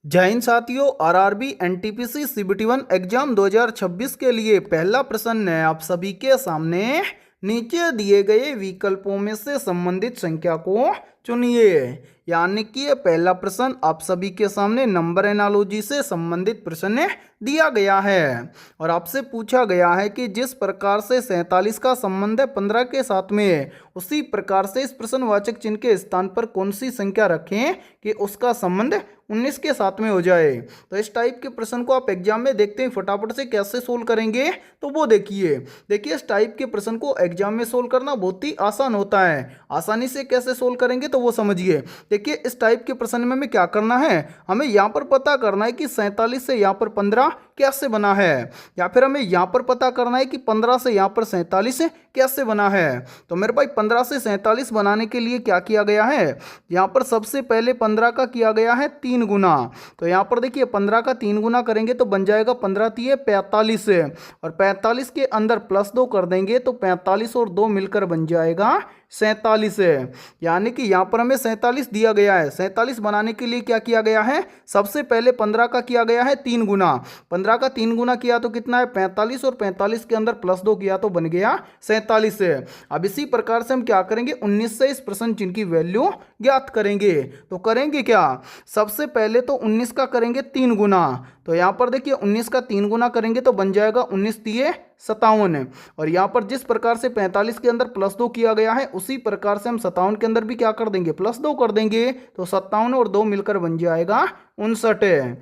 जय हिंद साथियों। RRB NTPC CBT 1 exam 2026 के लिए पहला प्रश्न है आप सभी के सामने। नीचे दिए गए विकल्पों में से संबंधित संख्या को चुनिए। यानी कि ये पहला प्रश्न आप सभी के सामने नंबर एनालॉजी से संबंधित प्रश्न दिया गया है और आपसे पूछा गया है कि जिस प्रकार से 47 का संबंध है 15 के साथ में, उसी प्रकार से इस प्रश्नवाचक चिन्ह के स्थान पर कौन सी संख्या रखें कि उसका संबंध 19 के साथ में हो जाए। तो इस टाइप के प्रश्न को आप एग्जाम में देखते हैं फटाफट से कैसे सोल्व करेंगे, तो वो देखिए इस टाइप के प्रश्न को एग्जाम में सोल्व करना बहुत ही आसान होता है। आसानी से कैसे सोल्व करेंगे तो वो समझिए। देखिए इस टाइप के प्रश्न में हमें क्या करना है, हमें यहाँ पर पता करना है कि 47 से यहाँ पर 15 कैसे बना है, या फिर हमें यहाँ पर पता करना है कि 15 से यहाँ पर 47 कैसे बना है। तो मेरे भाई 15 से 47 बनाने के लिए क्या किया गया है, यहाँ पर सबसे पहले 15 का किया गया है 3 गुना। तो यहाँ पर देखिए 15 का 3 गुना करेंगे तो बन जाएगा 15 तिये 45 और 45 के अंदर +2 कर देंगे तो 45 और 2 मिलकर बन जाएगा 47 यानी कि यहाँ पर हमें 47 दिया गया है। 47 बनाने के लिए क्या किया गया है, सबसे पहले 15 का किया गया है 3 गुना। 15 का 3 गुना किया तो कितना है 45 और 45 के अंदर +2 किया तो बन गया 47। अब इसी प्रकार से हम क्या करेंगे 19 से इस प्रश्न चिन्ह की वैल्यू ज्ञात करेंगे। तो करेंगे क्या, सबसे पहले तो 19 का करेंगे 3 गुना। तो यहाँ पर देखिए 19 का 3 गुना करेंगे तो बन जाएगा 19 तिये 57 और यहाँ पर जिस प्रकार से 45 के अंदर +2 किया गया है उसी प्रकार से हम 57 के अंदर भी क्या कर देंगे +2 कर देंगे तो 57 और 2 मिलकर बन जाएगा 59।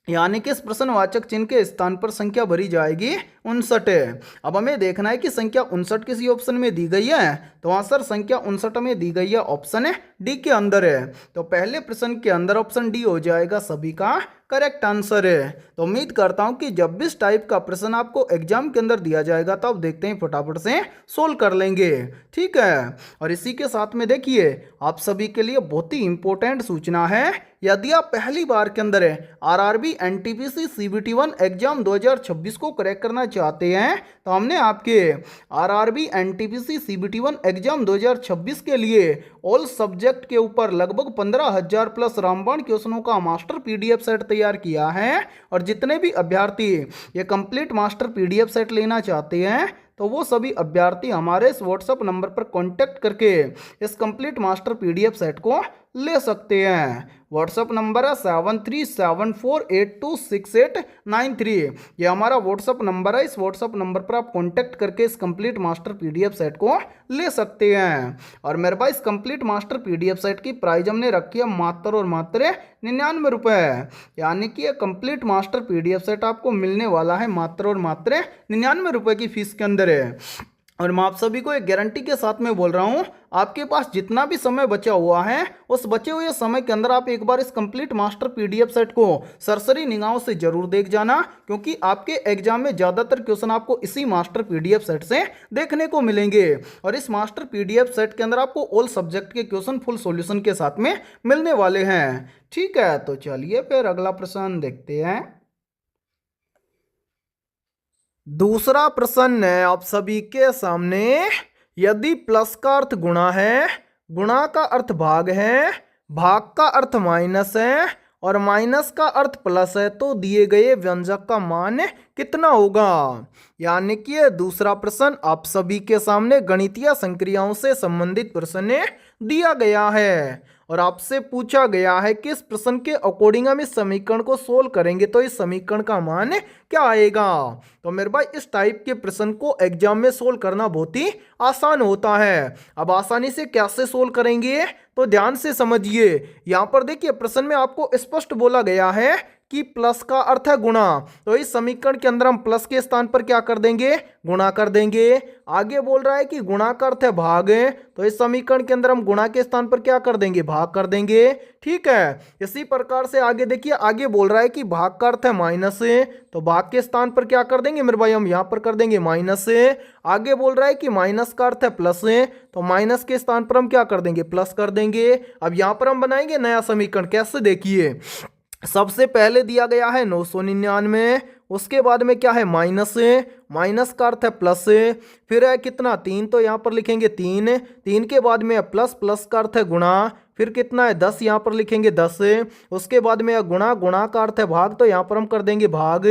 यानी कि इस प्रश्नवाचक चिन्ह के स्थान पर संख्या भरी जाएगी 59। अब हमें देखना है कि संख्या 59 किसी ऑप्शन में दी गई है, तो आंसर संख्या 59 में दी गई है ऑप्शन डी के अंदर है। तो पहले प्रश्न के अंदर ऑप्शन डी हो जाएगा सभी का करेक्ट आंसर है। तो उम्मीद करता हूं कि जब भी इस टाइप का प्रश्न आपको एग्जाम के अंदर दिया जाएगा तो आप देखते हैं फटाफट से सोल्व कर लेंगे, ठीक है। और इसी के साथ में देखिए आप सभी के लिए बहुत ही इंपॉर्टेंट सूचना है। यदि आप पहली बार के अंदर आरआरबी एनटीपीसी सीबीटी 1 एग्जाम 2026 को क्रैक करना चाहते हैं तो हमने आपके आरआरबी एनटीपीसी सीबीटी 1 एग्जाम 2026 के लिए ऑल सब्जेक्ट के ऊपर लगभग 15,000 प्लस रामबाण क्वेश्चनों का मास्टर पीडीएफ सेट तैयार किया है। और जितने भी अभ्यर्थी ये कंप्लीट मास्टर पीडीएफ सेट लेना चाहते हैं तो वो सभी अभ्यर्थी हमारे इस व्हाट्सएप नंबर पर कांटेक्ट करके इस कंप्लीट मास्टर पीडीएफ सेट को ले सकते हैं। व्हाट्सएप नंबर है 7374826893। ये हमारा व्हाट्सएप नंबर है। इस व्हाट्सएप नंबर पर आप कांटेक्ट करके इस कंप्लीट मास्टर पीडीएफ सेट को ले सकते हैं। और मेरे भाई इस कंप्लीट मास्टर पीडीएफ सेट की प्राइस हमने रखी है मात्र और मात्र 99 रुपये। यानी कि ये कंप्लीट मास्टर पीडीएफ सेट आपको मिलने वाला है मात्र और मात्र 99 रुपये की फीस के अंदर है। और मैं आप सभी को एक गारंटी के साथ में बोल रहा हूं, आपके पास जितना भी समय बचा हुआ है उस बचे हुए समय के अंदर आप एक बार इस कंप्लीट मास्टर पीडीएफ सेट को सरसरी निगाहों से जरूर देख जाना, क्योंकि आपके एग्जाम में ज़्यादातर क्वेश्चन आपको इसी मास्टर पीडीएफ सेट से देखने को मिलेंगे। और इस मास्टर पीडीएफ सेट के अंदर आपको ऑल सब्जेक्ट के क्वेश्चन फुल सॉल्यूशन के साथ में मिलने वाले हैं, ठीक है। तो चलिए फिर अगला प्रश्न देखते हैं। दूसरा प्रश्न है आप सभी के सामने। यदि प्लस का अर्थ गुणा है, गुणा का अर्थ भाग है, भाग का अर्थ माइनस है और माइनस का अर्थ प्लस है तो दिए गए व्यंजक का मान कितना होगा। यानी कि ये दूसरा प्रश्न आप सभी के सामने गणितीय संक्रियाओं से संबंधित प्रश्न दिया गया है और आपसे पूछा गया है कि इस प्रश्न के अकॉर्डिंग हम इस समीकरण को सोल्व करेंगे तो इस समीकरण का मान क्या आएगा। तो मेरे भाई इस टाइप के प्रश्न को एग्जाम में सोल्व करना बहुत ही आसान होता है। अब आसानी से कैसे सोल्व करेंगे तो ध्यान से समझिए। यहाँ पर देखिए प्रश्न में आपको स्पष्ट बोला गया है कि प्लस का अर्थ है गुणा, तो इस समीकरण के अंदर हम प्लस के स्थान पर क्या कर देंगे, गुणा कर देंगे। आगे बोल रहा है कि गुणा का अर्थ है भाग, तो इस समीकरण के अंदर हम गुणा के स्थान पर क्या कर देंगे, भाग कर देंगे, ठीक है। इसी प्रकार से आगे देखिए, आगे बोल रहा है कि भाग का अर्थ है माइनस, तो भाग के स्थान पर क्या कर देंगे मेरे भाई, हम यहाँ पर कर देंगे माइनस। आगे बोल रहा है कि माइनस का अर्थ है प्लस, तो माइनस के स्थान पर हम क्या कर देंगे, प्लस कर देंगे। अब यहाँ पर हम बनाएंगे नया समीकरण, कैसे देखिए। सबसे पहले दिया गया है 999, उसके बाद में क्या है माइनस, माइनस का अर्थ है प्लस, फिर है कितना 3, तो यहाँ पर लिखेंगे 3, 3 के बाद में प्लस, प्लस का अर्थ है गुणा, फिर कितना है 10 यहाँ पर लिखेंगे 10। उसके बाद में गुणा, गुणा का अर्थ है भाग, तो यहाँ पर हम कर देंगे भाग।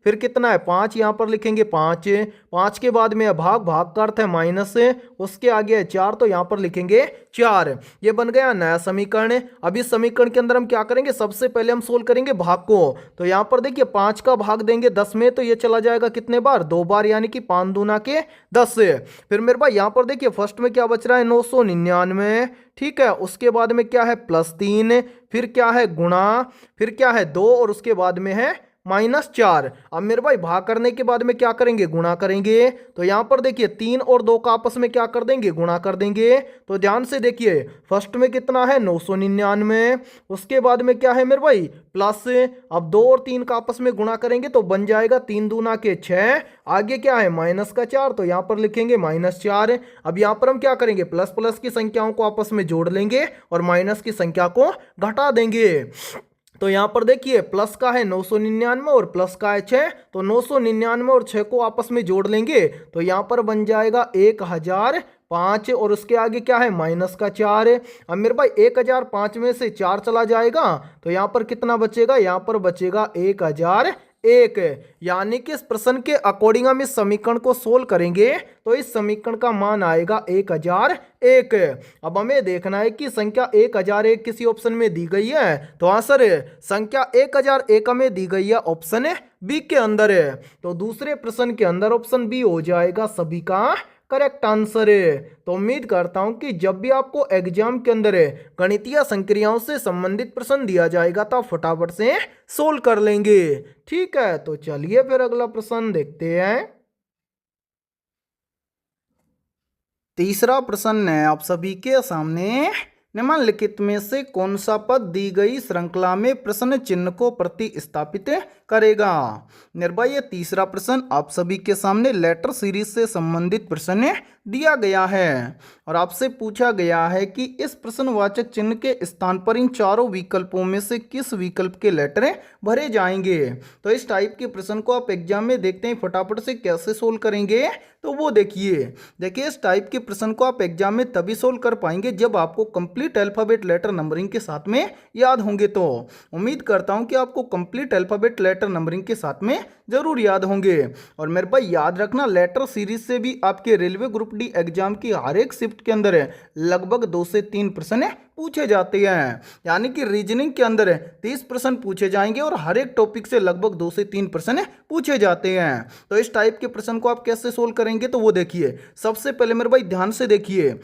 फिर कितना है 5 यहाँ पर लिखेंगे 5। 5 के बाद में भाग, भाग का अर्थ है माइनस। उसके आगे है 4, तो यहाँ पर लिखेंगे 4। ये बन गया नया समीकरण। अब इस समीकरण के अंदर हम क्या करेंगे, सबसे पहले हम सोल्व करेंगे भाग को। तो यहाँ पर देखिए 5 का भाग देंगे 10 में, तो ये चला जाएगा कितने बार, 2 बार, यानी कि 5 दूना के 10। फिर मेरे भाई यहाँ पर देखिए फर्स्ट में क्या बच रहा है 999, ठीक है। उसके बाद में क्या है +3, फिर क्या है गुणा, फिर क्या है 2, और उसके बाद में है -4। अब मेरे भाई भाग करने के बाद में क्या करेंगे, गुणा करेंगे। तो यहां पर देखिए 3 और 2 का आपस में क्या कर देंगे, गुणा कर देंगे। तो ध्यान से देखिए फर्स्ट में कितना है 999, उसके बाद में क्या है मेरे भाई प्लस, अब 2 और 3 का आपस में गुणा करेंगे तो बन जाएगा 3 दूना के 6, आगे क्या है -4, तो यहां पर लिखेंगे -4। अब यहां पर हम क्या करेंगे, प्लस प्लस की संख्याओं को आपस में जोड़ लेंगे और माइनस की संख्या को घटा देंगे। तो यहां पर देखिए प्लस का है 999 और प्लस का है 6, तो 999 और 6 को आपस में जोड़ लेंगे तो यहां पर बन जाएगा 1005, और उसके आगे क्या है -4। अब मेरे भाई 1005 में से 4 चला जाएगा तो यहां पर कितना बचेगा, यहां पर बचेगा 1001। यानी कि इस प्रश्न के अकॉर्डिंग हम इस समीकरण को सोल्व करेंगे तो इस समीकरण का मान आएगा 1001। अब हमें देखना है कि संख्या 1001 किसी ऑप्शन में दी गई है, तो आंसर संख्या 1001 में दी गई है ऑप्शन बी के अंदर है। तो दूसरे प्रश्न के अंदर ऑप्शन बी हो जाएगा सभी का करेक्ट आंसर है। तो उम्मीद करता हूं कि जब भी आपको एग्जाम के अंदर गणितीय संक्रियाओं से संबंधित प्रश्न दिया जाएगा तो आप फटाफट से सोल्व कर लेंगे। ठीक है, तो चलिए फिर अगला प्रश्न देखते हैं। तीसरा प्रश्न है आप सभी के सामने, निम्नलिखित में से कौन सा पद दी गई श्रृंखला में प्रश्न चिन्ह को प्रतिस्थापित करेगा। निर्भय ये तीसरा प्रश्न आप सभी के सामने लेटर सीरीज से संबंधित प्रश्न दिया गया है और आपसे पूछा गया है कि इस प्रश्नवाचक चिन्ह के स्थान पर इन चारों विकल्पों में से किस विकल्प के लेटर भरे जाएंगे। तो इस टाइप के प्रश्न को आप एग्जाम में देखते हैं फटाफट से कैसे सोल्व करेंगे, तो वो देखिए इस टाइप के प्रश्न को आप एग्जाम में तभी सोल्व कर पाएंगे जब आपको कंप्लीट अल्फाबेट लेटर नंबरिंग के साथ में याद होंगे। तो उम्मीद करता हूं कि आपको कंप्लीट अल्फाबेट लेटर नंबरिंग के साथ में जरूर याद होंगे। और मेरे भाई याद रखना लेटर सीरीज से भी आपके रेलवे ग्रुप डी एग्जाम की हर एक शिफ्ट के अंदर लगभग 2 से 3 प्रश्न पूछे जाते हैं, यानी कि रीजनिंग के अंदर 30 प्रश्न पूछे जाएंगे और हर एक टॉपिक से लगभग 2 से 3 प्रश्न पूछे जाते हैं। तो इस टाइप के प्रश्न को आप कैसे सोल्व करेंगे, तो वो देखिए सबसे पहले मेरे भाई ध्यान से देखिए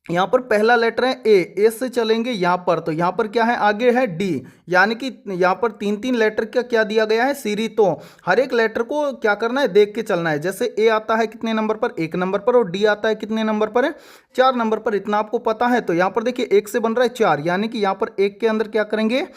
यहाँ पर पहला लेटर है ए से चलेंगे यहाँ पर, तो यहाँ पर क्या है आगे है डी, यानी कि यहाँ पर 3-3 लेटर का क्या दिया गया है सीरीज। तो हर एक लेटर को क्या करना है देख के चलना है, जैसे ए आता है कितने नंबर पर 1 नंबर पर और डी आता है कितने नंबर पर 4 नंबर पर, इतना आपको पता है। तो यहाँ पर देखिए 1 से बन रहा है 4, यानी कि यहाँ पर 1 के अंदर क्या करेंगे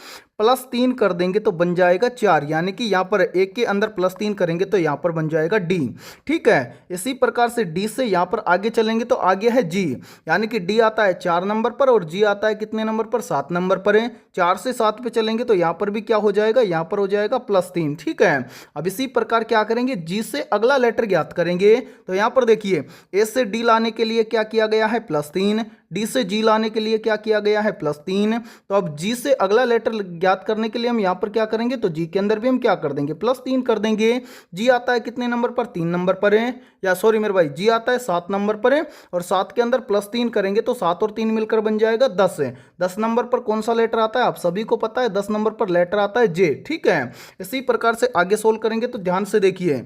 +3 कर देंगे तो बन जाएगा 4, यानी कि यहाँ पर 1 के अंदर +3 करेंगे तो यहाँ पर बन जाएगा डी। ठीक है, इसी प्रकार से डी से यहाँ पर आगे चलेंगे तो आगे है जी, यानी कि डी आता है 4 नंबर पर और जी आता है कितने नंबर पर 7 नंबर पर है। 4 से 7 पे चलेंगे तो यहाँ पर भी क्या हो जाएगा, यहाँ पर हो जाएगा +3। ठीक है, अब इसी प्रकार क्या करेंगे जी से अगला लेटर ज्ञात करेंगे। तो यहाँ पर देखिए ए से डी लाने के लिए क्या किया गया है +3, डी से जी लाने के लिए क्या किया गया है +3। तो अब जी से अगला लेटर ज्ञात करने के लिए हम यहाँ पर क्या करेंगे, तो जी के अंदर भी हम क्या कर देंगे +3 कर देंगे। जी आता है कितने नंबर पर 3 नंबर पर है, या सॉरी मेरे भाई जी आता है 7 नंबर पर है और 7 के अंदर +3 करेंगे तो 7 और 3 मिलकर बन जाएगा 10 है। 10 नंबर पर कौन सा लेटर आता है आप सभी को पता है, 10 नंबर पर लेटर आता है जे। ठीक है, इसी प्रकार से आगे सोल्व करेंगे तो ध्यान से देखिए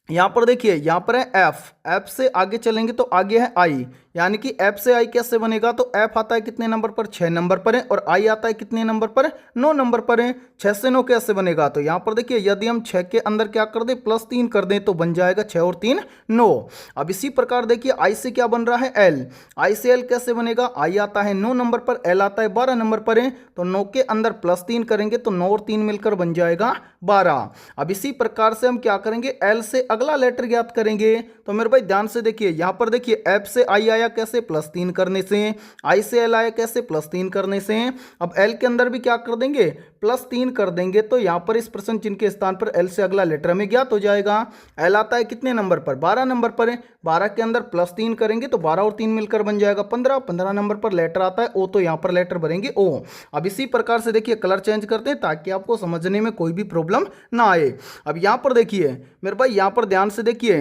यहाँ पर देखिए यहाँ पर है एफ से आगे चलेंगे तो आगे है आई, यानी कि एफ से आई कैसे बनेगा, तो एफ आता है कितने नंबर पर 6 नंबर पर है और आई आता है कितने नंबर पर 9 नंबर पर है। 6 से 9 कैसे बनेगा, तो यहाँ पर देखिए यदि हम 6 के अंदर क्या कर दें +3 कर दें तो बन जाएगा 6 और 3 9। अब इसी प्रकार देखिए आई से क्या बन रहा है एल, आई से एल कैसे बनेगा, आई आता है 9 नंबर पर, एल आता है 12 नंबर पर है, तो 9 के अंदर +3 करेंगे तो 9 और 3 मिलकर बन जाएगा 12। अब इसी प्रकार से हम क्या करेंगे एल से अगला लेटर ज्ञात करेंगे। तो मेरे भाई ध्यान से देखिए यहाँ पर देखिए एफ से आई आया कैसे, +3 करने से। आई से एल आया कैसे, +3 करने से। अब एल के अंदर भी क्या कर देंगे, +3 कर देंगे। तो यहाँ पर इस प्रश्न चिन्ह के स्थान पर एल से अगला लेटर हमें ज्ञात हो जाएगा। एल आता है कितने नंबर पर, 12 नंबर पर है। 12 के अंदर +3 करेंगे तो 12 और 3 मिलकर बन जाएगा 15। 15 नंबर पर लेटर आता है ओ, तो यहाँ पर लेटर भरेंगे ओ। अब इसी प्रकार से देखिए कलर चेंज करते हैं ताकि आपको समझने में कोई भी प्रॉब्लम ना आए। अब यहाँ पर देखिए मेरे भाई, यहाँ पर ध्यान से देखिए,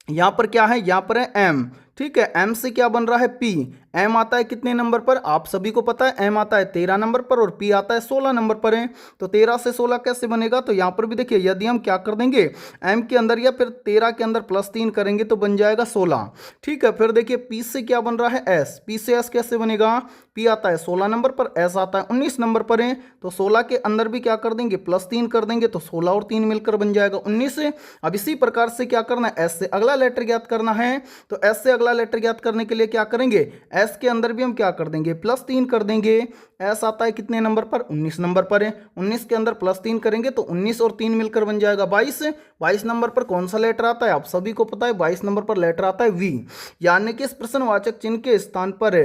यहाँ पर क्या है, यहाँ पर है एम। ठीक है, एम से क्या बन रहा है, पी। एम आता है कितने नंबर पर, आप सभी को पता है, एम आता है 13 नंबर पर और पी आता है 16 नंबर पर है। तो 13 से 16 कैसे बनेगा, तो यहाँ पर भी देखिए यदि हम क्या कर देंगे, एम के अंदर या फिर 13 के अंदर +3 करेंगे तो बन जाएगा 16। ठीक है, फिर देखिए पी से क्या बन रहा है, एस। पी से एस कैसे बनेगा, पी आता है 16 नंबर पर, एस आता है 19 नंबर पर है। तो 16 के अंदर भी क्या कर देंगे, +3 कर देंगे तो 16 और 3 मिलकर बन जाएगा 19। अब इसी प्रकार से क्या करना है, एस से अगला लेटर ज्ञात करना है। तो एस से अगला लेटर ज्ञात करने के लिए क्या करेंगे, एस के अंदर भी हम क्या कर देंगे, +3 कर देंगे। एस आता है कितने नंबर पर, 19 नंबर पर है। 19 के अंदर +3 करेंगे तो 19 और 3 मिलकर बन जाएगा 22। 22 नंबर पर कौन सा लेटर आता है, आप सभी को पता है, 22 नंबर पर लेटर आता है वी। यानी कि इस प्रश्नवाचक चिन्ह के स्थान पर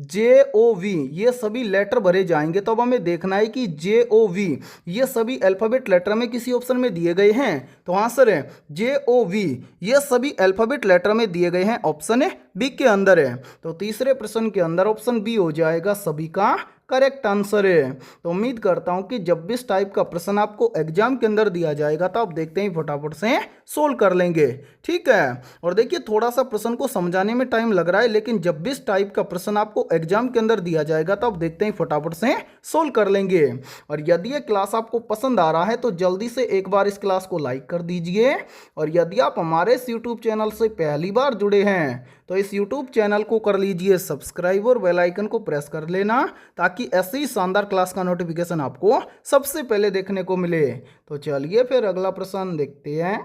JOV ये सभी लेटर भरे जाएंगे। तो अब हमें देखना है कि JOV ये सभी अल्फाबेट लेटर में किसी ऑप्शन में दिए गए हैं। तो आंसर है JOV ये सभी अल्फाबेट लेटर में दिए गए हैं, ऑप्शन बी के अंदर है। तो तीसरे प्रश्न के अंदर ऑप्शन बी हो जाएगा सभी का करेक्ट आंसर है। तो उम्मीद करता हूं कि जब भी इस टाइप का प्रश्न आपको एग्जाम के अंदर दिया जाएगा तो आप देखते हैं फटाफट से सोल्व कर लेंगे। ठीक है, और देखिए थोड़ा सा प्रश्न को समझाने में टाइम लग रहा है, लेकिन जब भी इस टाइप का प्रश्न आपको एग्जाम के अंदर दिया जाएगा तो आप देखते हैं फटाफट से सोल्व कर लेंगे। और यदि ये क्लास आपको पसंद आ रहा है तो जल्दी से एक बार इस क्लास को लाइक कर दीजिए। और यदि आप हमारे इस यूट्यूब चैनल से पहली बार जुड़े हैं तो इस यूट्यूब चैनल को कर लीजिए सब्सक्राइब और बेल आइकन को प्रेस कर लेना, ताकि ऐसी ही शानदार क्लास का नोटिफिकेशन आपको सबसे पहले देखने को मिले। तो चलिए फिर अगला प्रश्न देखते हैं।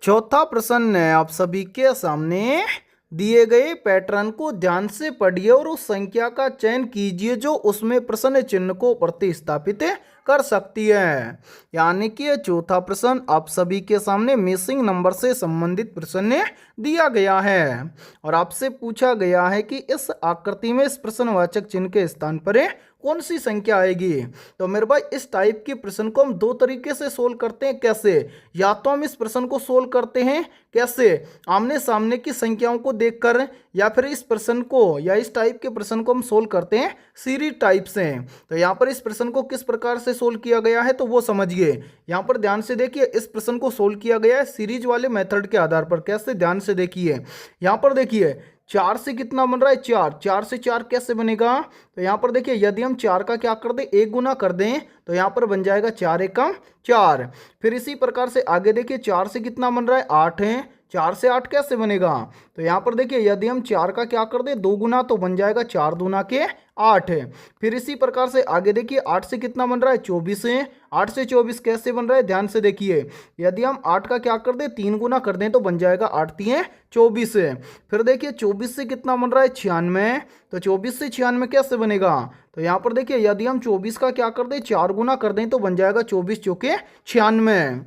चौथा प्रश्न है आप सभी के सामने, दिए गए पैटर्न को ध्यान से पढ़िए और उस संख्या का चयन कीजिए जो उसमें प्रश्न चिन्ह को प्रतिस्थापित कर सकती है। यानी कि चौथा प्रश्न आप सभी के सामने मिसिंग नंबर से संबंधित प्रश्न दिया गया है और आपसे पूछा गया है कि इस आकृति में इस प्रश्नवाचक चिन्ह के स्थान पर कौन सी संख्या आएगी। तो मेरे भाई इस टाइप के प्रश्न को हम दो तरीके से सोल्व करते हैं। कैसे, या तो हम इस प्रश्न को सोल्व करते हैं कैसे, आमने सामने की संख्याओं को देखकर, या फिर इस प्रश्न को या इस टाइप के प्रश्न को हम सोल्व करते हैं सीरीज टाइप से। तो यहाँ पर इस प्रश्न को किस प्रकार से सोल्व किया गया है तो वो समझिए। यहाँ पर ध्यान से देखिए, इस प्रश्न को सोल्व किया गया है सीरीज वाले मेथड के आधार पर। कैसे, ध्यान से देखिए, यहाँ पर देखिए 4 से कितना बन रहा है, 4। 4 से 4 कैसे बनेगा, तो यहाँ पर देखिए यदि हम 4 का क्या कर दें, 1 गुना कर दें तो यहाँ पर बन जाएगा 4 एकम 4। फिर इसी प्रकार से आगे देखिए 4 से कितना बन रहा है, 8 है। 4 से 8 कैसे बनेगा, तो यहाँ पर देखिए यदि हम 4 का क्या कर दें, 2 गुना तो बन जाएगा 4 दूना के 8 है। फिर इसी प्रकार से आगे देखिए 8 से कितना बन रहा है, 24 है। 8 से 24 कैसे बन रहा है, ध्यान से देखिए, यदि हम 8 का क्या कर दें, 3 गुना कर दें तो बन जाएगा 8 3 24 है। फिर देखिए 24 से कितना बन रहा है, 96। तो 24 से 96 कैसे बनेगा, तो यहाँ पर देखिए यदि हम 24 का क्या कर दें, 4 गुना कर दें तो बन जाएगा 24 चौके 96।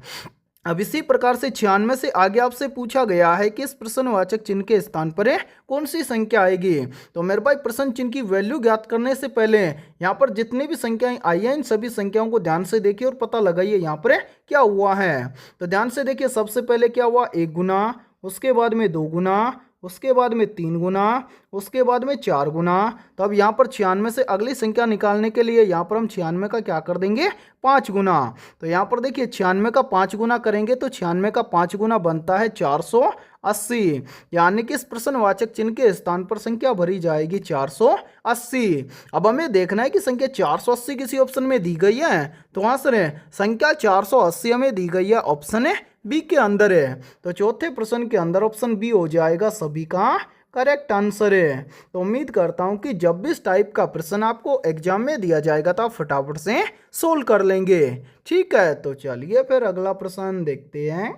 अब इसी प्रकार से 96 से आगे आपसे पूछा गया है कि इस प्रश्नवाचक चिन्ह के स्थान पर कौन सी संख्या आएगी। तो मेरे भाई प्रश्न चिन्ह की वैल्यू ज्ञात करने से पहले यहाँ पर जितनी भी संख्याएं आई हैं इन सभी संख्याओं को ध्यान से देखिए और पता लगाइए यहाँ पर क्या हुआ है। तो ध्यान से देखिए, सबसे पहले क्या हुआ, 1 गुना, उसके बाद में 2 गुना, उसके बाद में 3 गुना, उसके बाद में 4 गुना। तो अब यहाँ पर 96 से अगली संख्या निकालने के लिए यहाँ पर हम 96 का क्या कर देंगे, 5 गुना। तो यहाँ पर देखिए 96 का 5 गुना करेंगे तो 96 का 5 गुना बनता है 480। यानी कि इस प्रश्नवाचक चिन्ह के स्थान पर संख्या भरी जाएगी 480। अब हमें देखना है कि संख्या 480 किसी ऑप्शन में दी गई है। तो आंसर है संख्या 480 हमें दी गई है, ऑप्शन बी के अंदर है। तो चौथे प्रश्न के अंदर ऑप्शन बी हो जाएगा सभी का करेक्ट आंसर है। तो उम्मीद करता हूं कि जब भी इस टाइप का प्रश्न आपको एग्जाम में दिया जाएगा तो आप फटाफट से सोल्व कर लेंगे। ठीक है, तो चलिए फिर अगला प्रश्न देखते हैं।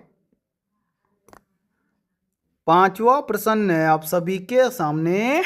पांचवा प्रश्न है आप सभी के सामने,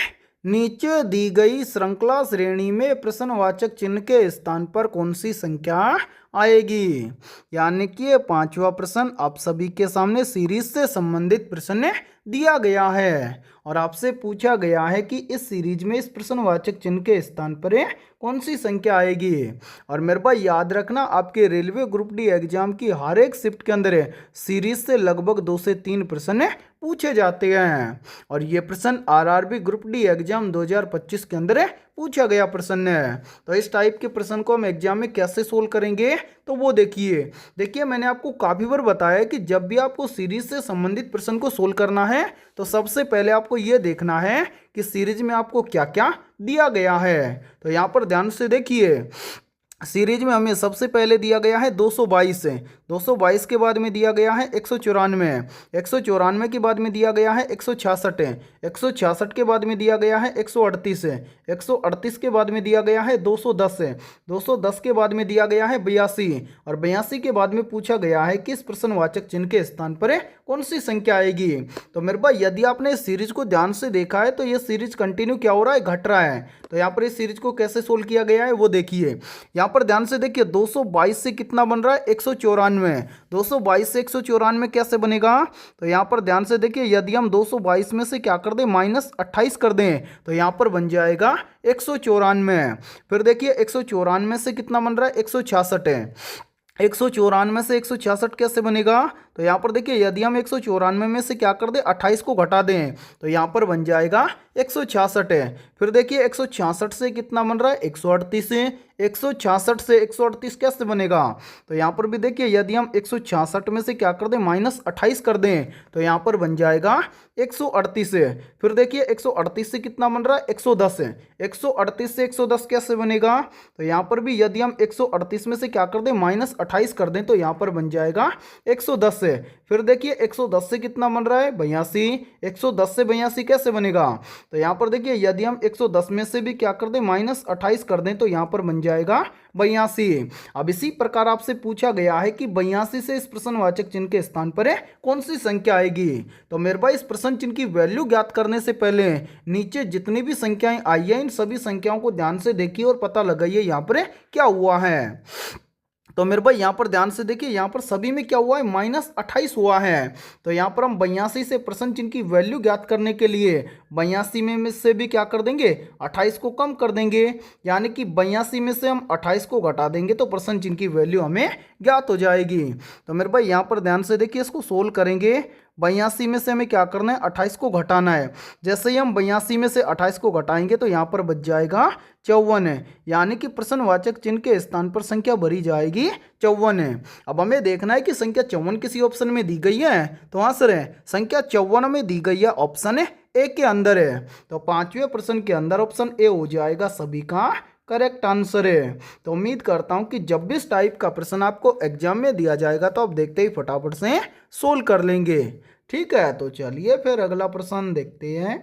नीचे दी गई श्रृंखला श्रेणी में प्रश्नवाचक चिन्ह के स्थान पर कौन सी संख्या आएगी। यानी कि ये पांचवा प्रश्न आप सभी के सामने सीरीज से संबंधित प्रश्न दिया गया है और आपसे पूछा गया है कि इस सीरीज में इस प्रश्नवाचक चिन्ह के स्थान पर कौन सी संख्या आएगी। और मेरे भाई याद रखना, आपके रेलवे ग्रुप डी एग्जाम की हर एक शिफ्ट के अंदर सीरीज से लगभग 2 से 3 प्रश्न पूछे जाते हैं और ये प्रश्न आरआरबी ग्रुप डी एग्जाम 2025 के अंदर पूछा गया प्रश्न है। तो इस टाइप के प्रश्न को हम एग्जाम में कैसे सोल्व करेंगे तो वो देखिए मैंने आपको काफ़ी बार बताया कि जब भी आपको सीरीज से संबंधित प्रश्न को सोल्व करना है तो सबसे पहले आपको ये देखना है कि सीरीज में आपको क्या क्या दिया गया है। तो यहाँ पर ध्यान से देखिए, सीरीज में हमें सबसे पहले दिया गया है 222 है, 222 के बाद में दिया गया है 194, 194 के बाद में दिया गया है 166 है, 166 के बाद में दिया गया है 138 है, 138 के बाद में दिया गया है 210 है, 210 के बाद में दिया गया है 82 और 82 के बाद में पूछा गया है कि इस प्रश्नवाचक चिन्ह के स्थान पर कौन सी संख्या आएगी। तो मेरे भाई यदि आपने इस सीरीज को ध्यान से देखा है तो ये सीरीज कंटिन्यू क्या हो रहा है, घट रहा है। तो यहाँ पर इस सीरीज को कैसे सोल्व किया गया है वो देखिए, यहाँ पर ध्यान से देखिए 222 से कितना बन रहा है 194, 222 से 194 कैसे बनेगा। तो यहाँ पर ध्यान से देखिए, यदि हम 222 में से क्या कर दें -28 कर दें तो यहाँ पर बन जाएगा 194। फिर देखिए 194 से कितना बन रहा है 166 है, 194 से 166 कैसे बनेगा। तो यहाँ पर देखिए यदि हम 194 में से क्या कर दें 28 को घटा दें तो यहाँ पर बन जाएगा 166 है। फिर देखिए 166 से कितना बन रहा है 138 है, 166 से 138 कैसे बनेगा। तो यहाँ पर भी देखिए यदि हम 166 में से क्या कर दें -28 कर दें तो यहाँ पर बन जाएगा 138 है। फिर देखिए 138 से कितना बन रहा है 110 है, 138 से 110 कैसे बनेगा। तो यहाँ पर भी यदि हम 138 में से क्या कर दें -28 कर दें तो यहाँ पर बन जाएगा 110 है। फिर देखिए 110 से कितना बन रहा है 82, 110 से 82 कैसे बनेगा। तो यहाँ पर देखिए यदि हम 110 में से भी क्या कर दें -28 कर दें तो यहाँ पर बन जाएगा 82। अब इसी प्रकार आपसे पूछा गया है कि 82 से इस प्रश्नवाचक चिन्ह के स्थान पर कौन सी संख्या आएगी। तो मेरे भाई इस प्रश्न चिन्ह की वैल्यू ज्ञात करने से पहले नीचे जितनी भी संख्याएं आई है इन सभी संख्याओं को ध्यान से देखिए और पता लगाइए यहाँ पर क्या हुआ है। तो मेरे भाई यहाँ पर ध्यान से देखिए, यहाँ पर सभी में क्या हुआ है -28 हुआ है। तो यहाँ पर हम 82 से प्रश्न चिन्ह की वैल्यू ज्ञात करने के लिए 82 में से भी क्या कर देंगे 28 को कम कर देंगे, यानी कि 82 में से हम 28 को घटा देंगे तो प्रश्न चिन्ह की वैल्यू हमें ज्ञात हो जाएगी। तो मेरे भाई यहाँ पर ध्यान से देखिए, इसको सोल्व करेंगे 82 में से हमें क्या करना है 28 को घटाना है। जैसे ही हम 82 में से 28 को घटाएंगे तो यहाँ पर बच जाएगा 54 है, यानी कि प्रश्नवाचक चिन्ह के स्थान पर संख्या भरी जाएगी 54 है। अब हमें देखना है कि संख्या 54 किसी ऑप्शन में दी गई है तो आंसर है संख्या 54 में दी गई है ऑप्शन ए के अंदर है। तो पांचवें प्रश्न के अंदर ऑप्शन ए हो जाएगा सभी का करेक्ट आंसर है। तो उम्मीद करता हूं कि जब भी इस टाइप का प्रश्न आपको एग्जाम में दिया जाएगा तो आप देखते ही फटाफट से सोल्व कर लेंगे। ठीक है, तो चलिए फिर अगला प्रश्न देखते हैं।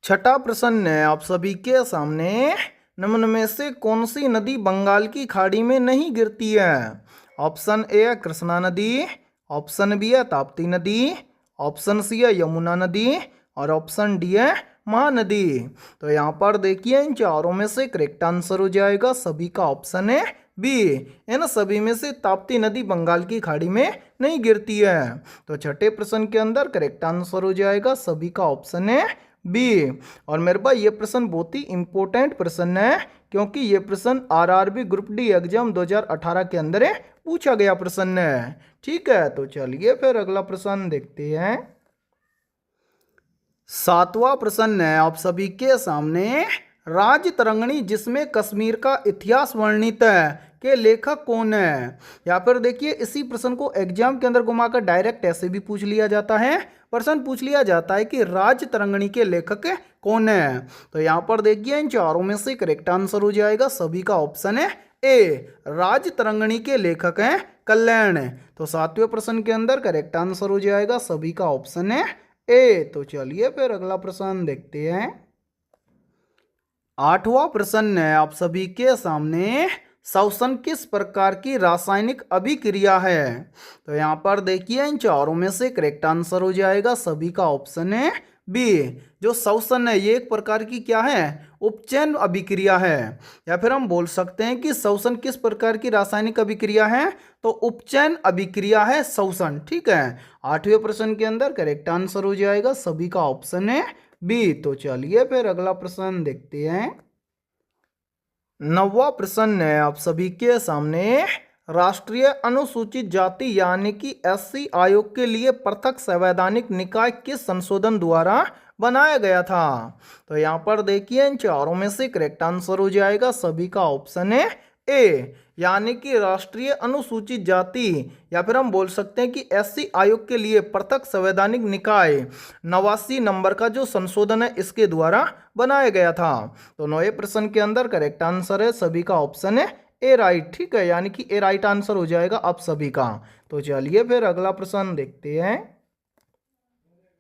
छठा प्रश्न है आप सभी के सामने, निम्न में से कौन सी नदी बंगाल की खाड़ी में नहीं गिरती है। ऑप्शन ए है कृष्णा नदी, ऑप्शन बी है ताप्ती नदी, ऑप्शन सी है यमुना नदी और ऑप्शन डी है महानदी। तो यहाँ पर देखिए इन चारों में से करेक्ट आंसर हो जाएगा सभी का ऑप्शन है बी। इन सभी में से ताप्ती नदी बंगाल की खाड़ी में नहीं गिरती है। तो छठे प्रश्न के अंदर करेक्ट आंसर हो जाएगा सभी का ऑप्शन है बी। और मेरे भाई ये प्रश्न बहुत ही इंपॉर्टेंट प्रश्न है क्योंकि ये प्रश्न आरआरबी ग्रुप डी एग्जाम 2018 के अंदर पूछा गया प्रश्न है। ठीक है, तो चलिए फिर अगला प्रश्न देखते हैं। सातवां प्रश्न है आप सभी के सामने, राज तरंगिणी जिसमें कश्मीर का इतिहास वर्णित है के लेखक कौन है। या फिर देखिए इसी प्रश्न को एग्जाम के अंदर घुमाकर डायरेक्ट ऐसे भी पूछ लिया जाता है, प्रश्न पूछ लिया जाता है कि राज तरंगिणी के लेखक कौन है। तो यहाँ पर देखिए इन चारों में से करेक्ट आंसर हो जाएगा सभी का ऑप्शन है ए। राज तरंगिणी के लेखक हैं कल्याण। तो सातवें प्रश्न के अंदर करेक्ट आंसर हो जाएगा सभी का ऑप्शन है ए। तो चलिए फिर अगला प्रश्न देखते हैं। आठवां प्रश्न है आप सभी के सामने, श्वसन किस प्रकार की रासायनिक अभिक्रिया है। तो यहाँ पर देखिए इन चारों में से करेक्ट आंसर हो जाएगा सभी का ऑप्शन है बी, जो श्वसन है ये एक प्रकार की क्या है, उपचयन अभिक्रिया है। या फिर हम बोल सकते हैं कि श्वसन किस प्रकार की रासायनिक अभिक्रिया है, तो उपचयन अभिक्रिया है श्वसन। ठीक है, 8वें प्रश्न के अंदर करेक्ट आंसर हो जाएगा सभी का ऑप्शन है बी। तो चलिए फिर अगला प्रश्न देखते हैं। 9वां प्रश्न है आप सभी के सामने। राष्ट्रीय अनुसूचित जाति यानी कि एससी आयोग के लिए पृथक संवैधानिक निकाय किस संशोधन द्वारा बनाया गया था? तो यहाँ पर देखिए इन चारों में से करेक्ट आंसर हो जाएगा सभी का ऑप्शन है ए, यानी कि राष्ट्रीय अनुसूचित जाति या फिर हम बोल सकते हैं कि एससी आयोग के लिए पृथक संवैधानिक निकाय 89 नंबर का जो संशोधन है इसके द्वारा बनाया गया था। तो 9वें प्रश्न के अंदर करेक्ट आंसर है सभी का ऑप्शन है ए राइट। ठीक है, यानी कि ए राइट आंसर हो जाएगा आप सभी का। तो चलिए फिर अगला प्रश्न देखते हैं।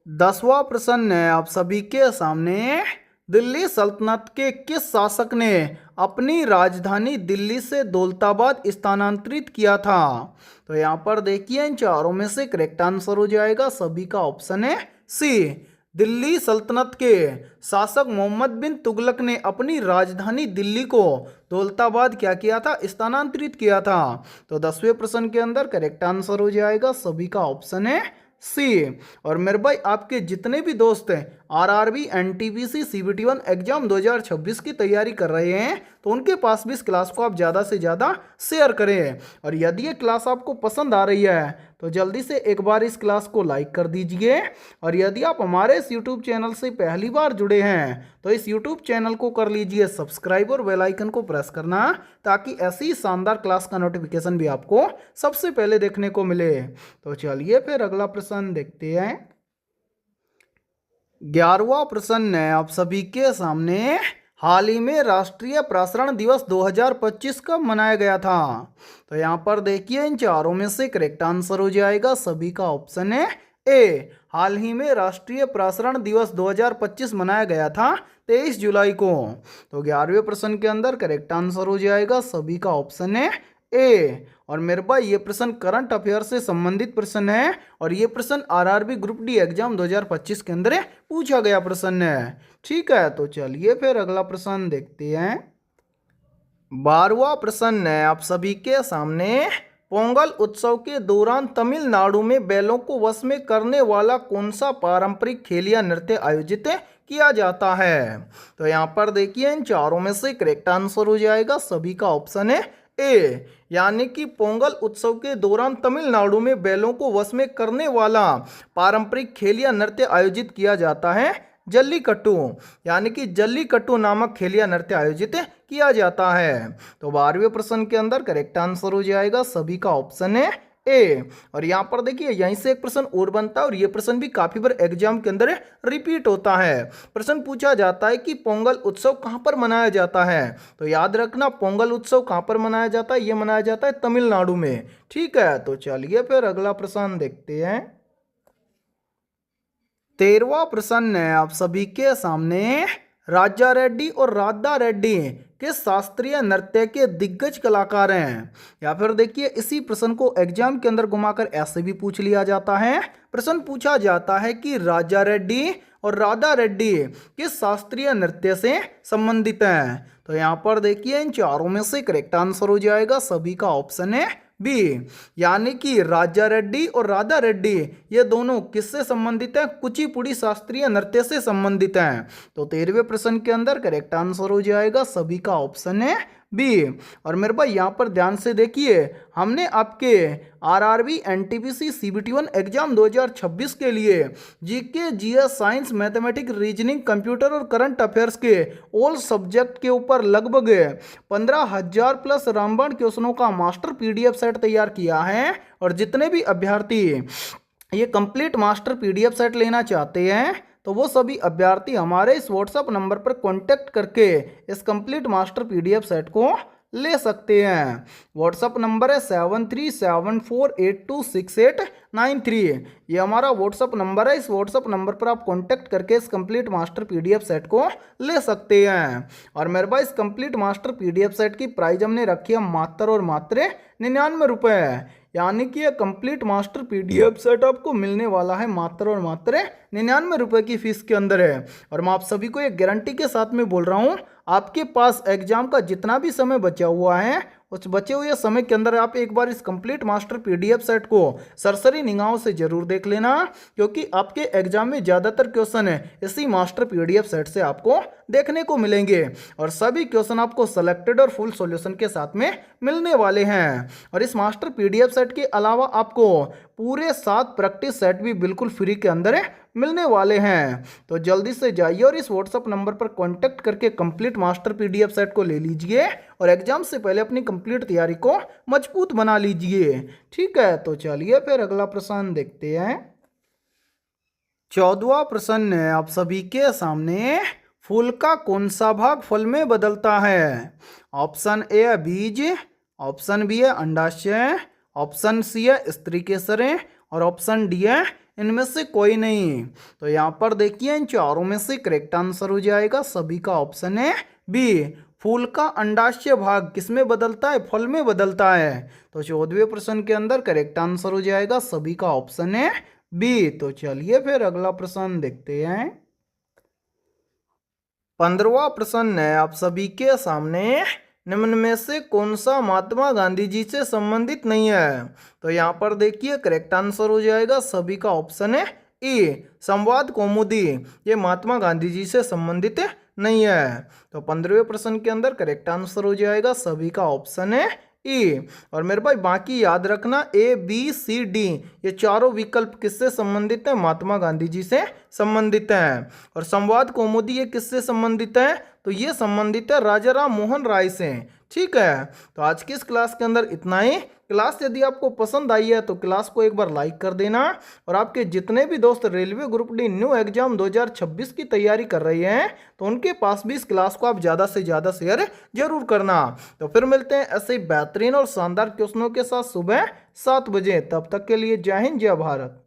10वां प्रश्न है आप सभी के सामने। दिल्ली सल्तनत के किस शासक ने अपनी राजधानी दिल्ली से दौलताबाद स्थानांतरित किया था? तो यहाँ पर देखिए इन चारों में से करेक्ट आंसर हो जाएगा सभी का ऑप्शन है सी। दिल्ली सल्तनत के शासक मोहम्मद बिन तुगलक ने अपनी राजधानी दिल्ली को दौलताबाद क्या किया था, स्थानांतरित किया था। तो 10वें प्रश्न के अंदर करेक्ट आंसर हो जाएगा सभी का ऑप्शन है सी। और मेरे भाई आपके जितने भी दोस्त हैं आरआरबी एनटीपीसी सीबीटी1 एग्जाम 2026 की तैयारी कर रहे हैं तो उनके पास भी इस क्लास को आप ज़्यादा से ज़्यादा शेयर करें। और यदि ये क्लास आपको पसंद आ रही है तो जल्दी से एक बार इस क्लास को लाइक कर दीजिए। और यदि आप हमारे इस यूट्यूब चैनल से पहली बार जुड़े हैं तो इस यूट्यूब चैनल को कर लीजिए सब्सक्राइब और बेल आइकन को प्रेस करना, ताकि ऐसी शानदार क्लास का नोटिफिकेशन भी आपको सबसे पहले देखने को मिले। तो चलिए फिर अगला प्रश्न देखते हैं। 11वां प्रश्न है आप सभी के सामने। हाल ही में राष्ट्रीय प्रसारण दिवस 2025 कब मनाया गया था? तो यहाँ पर देखिए इन चारों में से करेक्ट आंसर हो जाएगा सभी का ऑप्शन है ए। हाल ही में राष्ट्रीय प्रसारण दिवस 2025 मनाया गया था 23 जुलाई को। तो 11वें प्रश्न के अंदर करेक्ट आंसर हो जाएगा सभी का ऑप्शन है ए। और मेरे भाई ये प्रश्न करंट अफेयर से संबंधित प्रश्न है और ये प्रश्न आरआरबी ग्रुप डी एग्जाम 2025 के अंदर पूछा गया प्रश्न है। ठीक है, तो चलिए फिर अगला प्रश्न देखते हैं। 12वां प्रश्न है आप सभी के सामने। पोंगल उत्सव के दौरान तमिलनाडु में बैलों को वश में करने वाला कौन सा पारंपरिक खेल या नृत्य आयोजित किया जाता है? तो यहाँ पर देखिए इन चारों में से करेक्ट आंसर हो जाएगा सभी का ऑप्शन है ए, यानी कि पोंगल उत्सव के दौरान तमिलनाडु में बैलों को वश में करने वाला पारंपरिक खेल या नृत्य आयोजित किया जाता है जल्लीकट्टू, यानी कि जल्लीकट्टू नामक खेल या नृत्य आयोजित किया जाता है। तो 12वें प्रश्न के अंदर करेक्ट आंसर हो जाएगा सभी का ऑप्शन है ए। और यहाँ पर देखिए यहीं से एक प्रश्न और बनता है और ये प्रश्न भी काफी बार एग्जाम के अंदर रिपीट होता है। प्रश्न पूछा जाता है कि पोंगल उत्सव कहाँ पर मनाया जाता है? तो याद रखना पोंगल उत्सव कहाँ पर मनाया जाता है, ये मनाया जाता है तमिलनाडु में। ठीक है, तो चलिए फिर अगला प्रश्न देखते हैं। 13वां प्रश्न है आप सभी के सामने। राजा रेड्डी और राधा रेड्डी किस शास्त्रीय नृत्य के दिग्गज कलाकार हैं? या फिर देखिए इसी प्रश्न को एग्जाम के अंदर घुमाकर ऐसे भी पूछ लिया जाता है। प्रश्न पूछा जाता है कि राजा रेड्डी और राधा रेड्डी किस शास्त्रीय नृत्य से संबंधित हैं? तो यहाँ पर देखिए इन चारों में से करेक्ट आंसर हो जाएगा सभी का ऑप्शन है बी, यानी कि राजा रेड्डी और राधा रेड्डी ये दोनों किससे संबंधित हैं? कुचिपुड़ी शास्त्रीय नृत्य से संबंधित हैं। तो 13वें प्रश्न के अंदर करेक्ट आंसर हो जाएगा सभी का ऑप्शन है बी। और मेरे भाई यहाँ पर ध्यान से देखिए, हमने आपके आरआरबी एनटीपीसी सीबीटी1 एग्जाम 2026 के लिए GK GS science mathematics reasoning computer और करंट अफेयर्स के ऑल सब्जेक्ट के ऊपर लगभग 15,000 प्लस रामबाण क्वेश्चनों का मास्टर पीडीएफ सेट तैयार किया है। और जितने भी अभ्यर्थी ये कंप्लीट मास्टर पीडीएफ सेट लेना चाहते हैं तो वो सभी अभ्यर्थी हमारे इस व्हाट्सएप नंबर पर कांटेक्ट करके इस कंप्लीट मास्टर पीडीएफ सेट को ले सकते हैं। व्हाट्सअप नंबर है 7374826893। ये हमारा व्हाट्सअप नंबर है। इस व्हाट्सअप नंबर पर आप कॉन्टैक्ट करके इस कंप्लीट मास्टर पीडीएफ सेट को ले सकते हैं। और मेरे भाई इस कंप्लीट मास्टर पीडीएफ सेट की प्राइस हमने रखी है मात्र और मात्र 99 रुपये। यानी कि ये कंप्लीट मास्टर पीडीएफ सेट आपको मिलने वाला है मात्र और मात्र 99 रुपये की फीस के अंदर है। और मैं आप सभी को एक गारंटी के साथ में बोल रहा हूँ, आपके पास एग्जाम का जितना भी समय बचा हुआ है उस बचे हुए समय के अंदर आप एक बार इस कंप्लीट मास्टर पीडीएफ सेट को सरसरी निगाहों से जरूर देख लेना, क्योंकि आपके एग्जाम में ज़्यादातर क्वेश्चन है इसी मास्टर पीडीएफ सेट से आपको देखने को मिलेंगे। और सभी क्वेश्चन आपको सेलेक्टेड और फुल सॉल्यूशन के साथ में मिलने वाले हैं। और इस मास्टर पीडीएफ सेट के अलावा आपको पूरे 7 प्रैक्टिस सेट भी बिल्कुल फ्री के अंदर मिलने वाले हैं। तो जल्दी से जाइए और इस व्हाट्सअप नंबर पर कांटेक्ट करके कंप्लीट मास्टर पीडीएफ सेट को ले लीजिए और एग्जाम से पहले अपनी कंप्लीट तैयारी को मजबूत बना लीजिए। ठीक है, तो चलिए फिर अगला प्रश्न देखते हैं। 14वां प्रश्न है आप सभी के सामने, फूल का कौन सा भाग फल में बदलता है? ऑप्शन ए है बीज, ऑप्शन बी है अंडाशय, ऑप्शन सी है स्त्री केसर और ऑप्शन डी है इनमें से कोई नहीं। तो यहाँ पर देखिए इन चारों में से करेक्ट आंसर हो जाएगा सभी का ऑप्शन है बी। फूल का अंडाशय भाग किस में बदलता है? फल में बदलता है। तो 14वें प्रश्न के अंदर करेक्ट आंसर हो जाएगा सभी का ऑप्शन है बी। तो चलिए फिर अगला प्रश्न देखते हैं। 15वां प्रश्न है आप सभी के सामने, निम्न में से कौन सा महात्मा गांधी जी से संबंधित नहीं है? तो यहाँ पर देखिए करेक्ट आंसर हो जाएगा सभी का ऑप्शन है ए, संवाद कौमुदी। ये महात्मा गांधी जी से संबंधित नहीं है। तो 15वें प्रश्न के अंदर करेक्ट आंसर हो जाएगा सभी का ऑप्शन है ए। और मेरे भाई बाकी याद रखना ए बी सी डी ये चारों विकल्प किससे संबंधित है? महात्मा गांधी जी से संबंधित है। और संवाद कौमुदी ये किससे संबंधित है? तो ये संबंधित है राजा राम मोहन राय से। ठीक है, तो आज की इस क्लास के अंदर इतना ही। क्लास यदि आपको पसंद आई है तो क्लास को एक बार लाइक कर देना और आपके जितने भी दोस्त railway group D new exam 2026 की तैयारी कर रहे हैं तो उनके पास भी इस क्लास को आप ज़्यादा से ज़्यादा शेयर जरूर करना। तो फिर मिलते हैं ऐसे बेहतरीन और शानदार क्वेश्चनों के साथ सुबह 7 बजे। तब तक के लिए जय हिंद जय भारत।